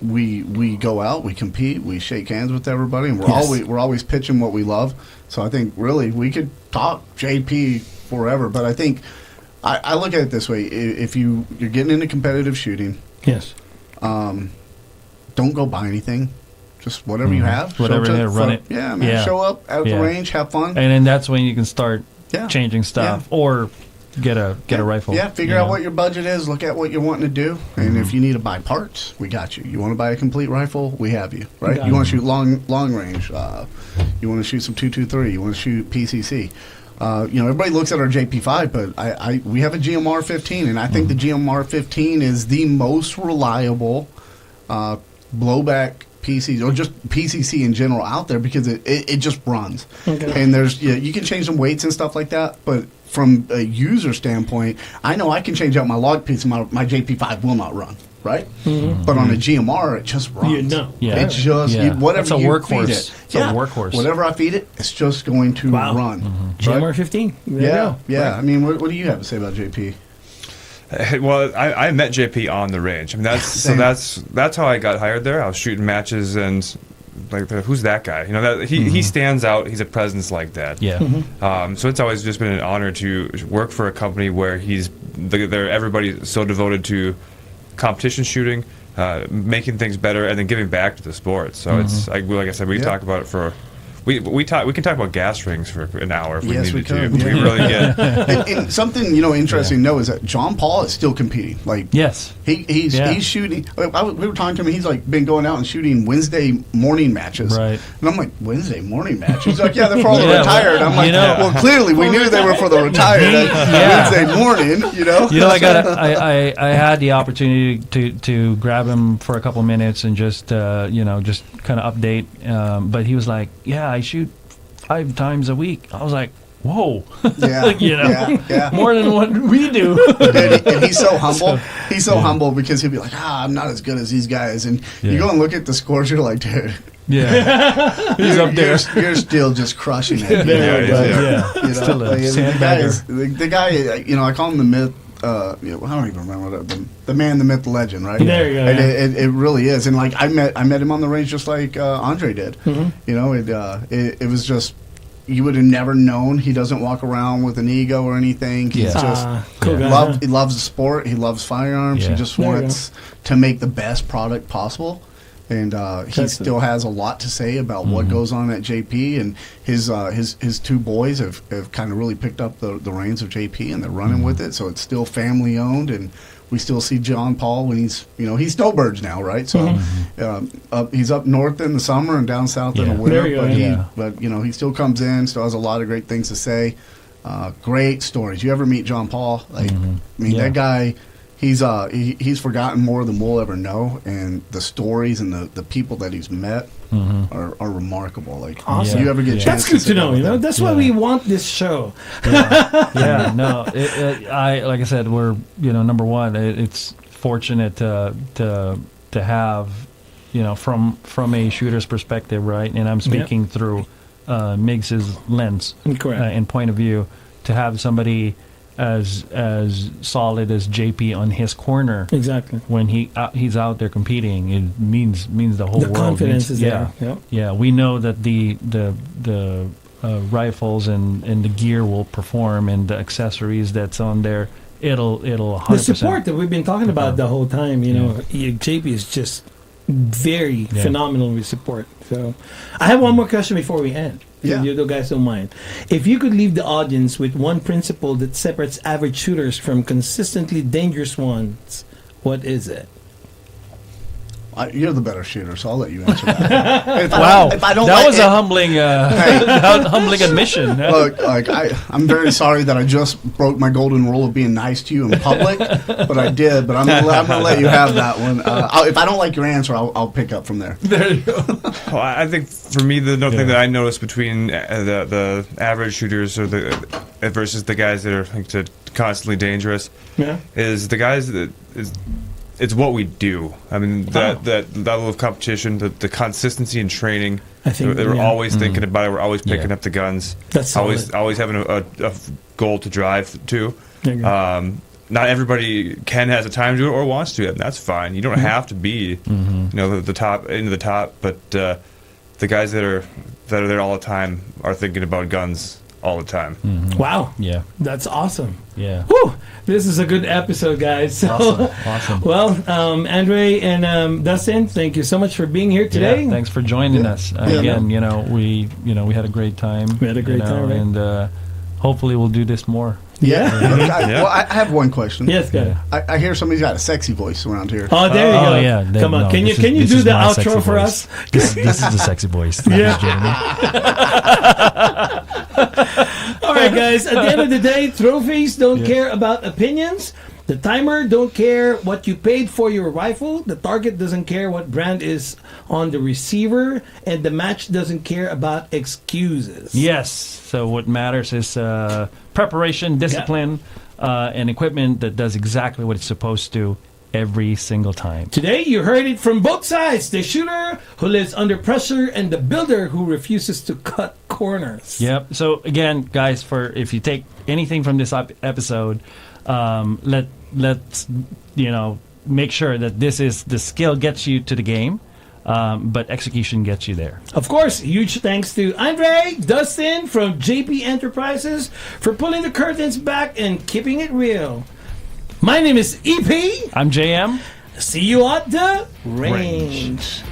We go out, we compete, we shake hands with everybody, and we're always pitching what we love. So I think really we could talk JP forever. But I think I look at it this way: if you're getting into competitive shooting, yes, don't go buy anything. Just whatever you have. Whatever, run it. Yeah, man. Yeah. Show up at the range, have fun. And then that's when you can start changing stuff. Yeah. Or get a rifle. Yeah, figure out what your budget is. Look at what you're wanting to do, and if you need to buy parts, we got you. You want to buy a complete rifle, we have you. Right? You want to shoot long range. You want to shoot some 223. You want to shoot PCC. Everybody looks at our JP5, but we have a GMR 15, and I think the GMR 15 is the most reliable blowback PC, or just PCC in general out there, because it just runs. Okay. And you can change some weights and stuff like that, but from a user standpoint, I know I can change out my log piece, and my JP5 will not run. Right, but on a GMR, it just runs. It's just whatever you feed it. It's a workhorse. Whatever I feed it, it's just going to run. GMR 15. Yeah. I mean, what do you have to say about JP? Well, I met JP on the range. I mean, that's how I got hired there. I was shooting matches, and like, who's that guy? He stands out. He's a presence like that. Yeah. So it's always just been an honor to work for a company where everybody's so devoted to competition shooting, making things better, and then giving back to the sport. So it's like I said, we talk about it for. We can talk about gas rings for an hour if we needed to. We really get. And something interesting to know is that John Paul is still competing. Like he's shooting. We were talking to him. He's like been going out and shooting Wednesday morning matches. Right. And I'm like, Wednesday morning matches? He's like, yeah, they're for all the retired. I'm like, well, clearly we knew they were for the retired. Wednesday morning, I had the opportunity to grab him for a couple minutes and just kind of update. But he was like, I shoot 5 times a week. I was like, whoa. More than what we do. And he's so humble. He's so humble because he'll be like, I'm not as good as these guys. And you go and look at the scores, you're like, dude. Yeah. He's up there. You're still just crushing it. Still a sandbagger. The guy, I call him the myth. I don't even remember the man, the myth, the legend, right? There you go. And it really is, and like I met him on the range just like Andre did. It was just, you would have never known. He doesn't walk around with an ego or anything. He's just cool guy, he loves the sport. He loves firearms. He just wants to make the best product possible. And he still has a lot to say about what goes on at JP, and his 2 boys have kind of really picked up the reins of JP, and they're running with it. So it's still family owned, and we still see John Paul when he's snowbirds now, right? So he's up north in the summer and down south in the winter. But he still comes in, still has a lot of great things to say. Great stories. You ever meet John Paul? That guy. He's forgotten more than we'll ever know, and the stories and the people that he's met are remarkable. Like, awesome. You ever get a chance? That's good to know. That's why we want this show. No. Like I said, we're number one. It's fortunate to have from a shooter's perspective, right? And I'm speaking through Miggs's lens and point of view, to have somebody as solid as JP on his corner. Exactly. When he's out there competing, it means the whole world. The confidence is there. Yeah. We know that the rifles and the gear will perform, and the accessories that's on there, it'll 100%. The support that we've been talking about the whole time, JP is just very phenomenal with support. So I have one more question before we end. You guys don't mind. If you could leave the audience with one principle that separates average shooters from consistently dangerous ones, what is it? You're the better shooter, so I'll let you answer that. That was a humbling admission. Look, I'm very sorry that I just broke my golden rule of being nice to you in public, but I did. But I'm gonna let you have that one. If I don't like your answer, I'll pick up from there. There you go. Well, I think for me, the thing that I noticed between the average shooters versus the guys that are constantly dangerous is the guys that is. It's what we do. I mean, that level of competition, the consistency in training. I think we're always thinking about it. We're always picking up the guns. That's always having a goal to drive to. Not everybody has the time to do it or wants to, and that's fine. You don't have to be, the top into the top, but the guys that are there all the time are thinking about guns all the time. Wow. Yeah. That's awesome. Yeah. Whew. This is a good episode, guys. So, awesome. Well, Andre and Dustin, thank you so much for being here today. Yeah, thanks for joining us. Again, we had a great time. We had a great time, right? And hopefully we'll do this more. Well, I have one question. Yes, go ahead. I hear somebody's got a sexy voice around here. Oh, there you go. Yeah. Come on. Can you do the outro for us? This is the sexy voice. Yeah. All right, guys. At the end of the day, trophies don't care about opinions. The timer don't care what you paid for your rifle. The target doesn't care what brand is on the receiver. And the match doesn't care about excuses. Yes. So what matters is preparation, discipline, and equipment that does exactly what it's supposed to every single time. Today, you heard it from both sides. The shooter who lives under pressure and the builder who refuses to cut corners. Yep. So again, guys, if you take anything from this episode, let's make sure that the skill gets you to the game, but execution gets you there. Of course, huge thanks to Andre, Dustin from JP Enterprises for pulling the curtains back and keeping it real. My name is EP. I'm JM. See you at the range.